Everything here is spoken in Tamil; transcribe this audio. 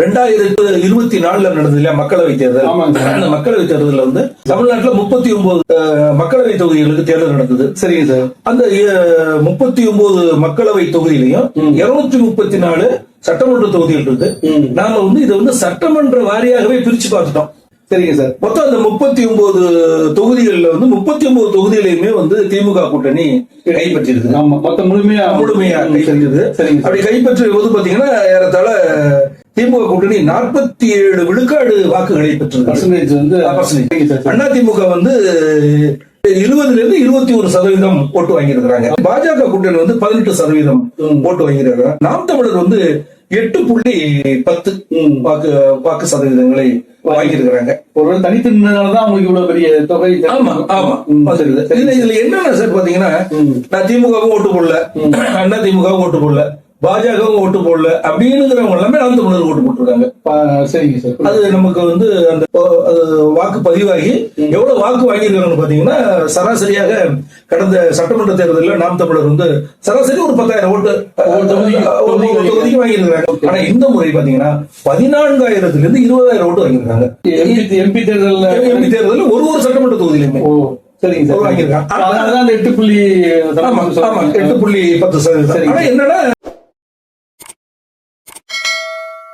2024 நடந்தது இல்லையா மக்களவை தேர்தல். அந்த மக்களவை தேர்தலில் வந்து தமிழ்நாட்டில் 39 மக்களவை தொகுதிகளுக்கு தேர்தல் நடந்தது. சரிங்க சார். அந்த 39 மக்களவை தொகுதியிலையும் 234 சட்டமன்ற தொகுதிகள் இருக்கு. நாம வந்து இதை வந்து சட்டமன்ற வாரியாகவே பிரிச்சு பார்த்துட்டோம். சரிங்க சார். மொத்தம் அந்த 39 தொகுதிகள்ல வந்து 39 தொகுதிகளையுமே வந்து திமுக கூட்டணி கைப்பற்றிருக்கு. மொத்தம் முழுமையா கைப்பற்றிருக்கு. அப்படி கைப்பற்றிய போது பாத்தீங்கன்னா ஏறத்தாழ திமுக கூட்டணி 47 விழுக்காடு வாக்குகளை பெற்றிருக்கு. அண்ணா திமுக வந்து 20% ஓட்டு வாங்கியிருக்கிறாங்க. பாஜக கூட்டணி வந்து 18% ஓட்டு வாங்கியிருக்கிறாங்க. நாம் தமிழர் வந்து 8.10 வாக்கு சதவீதங்களை வாங்கியிருக்கிறாங்க. ஒரு தனித்து நின்றனாலதான் அவங்களுக்கு இவ்வளவு பெரிய தொகை. ஆமா ஆமா வந்துருது. இதுல என்னன்னா சார் பாத்தீங்கன்னா, நான் திமுகவும் ஓட்டு போடல, அண்ணா திமுகவும் ஓட்டு போடல, பாஜகவும் ஓட்டு போடல அப்படிங்கிறவங்க எல்லாமே நாம் தமிழர் ஓட்டு போட்டிருக்காங்க. சரிங்க சார். அது நமக்கு வந்து அந்த வாக்கு பதிவாகி எவ்வளவு வாக்கு வாங்கியிருக்காங்கன்னு பாத்தீங்கன்னா, சராசரியாக கடந்த சட்டமன்ற தேர்தலில் நாம் தமிழர் வந்து சராசரி ஒரு 10,000 ஓட்டு தொகுதிக்கு வாங்கியிருக்காங்க. ஆனா இந்த முறை பாத்தீங்கன்னா 14,000 இருந்து 20,000 ஓட்டு வாங்கியிருக்காங்க. எம்பி தேர்தலில் ஒரு சட்டமன்ற தொகுதியிலுமே. சரிங்க சார். வாங்கியிருக்காங்க. 8.10%. ஆனா என்னன்னா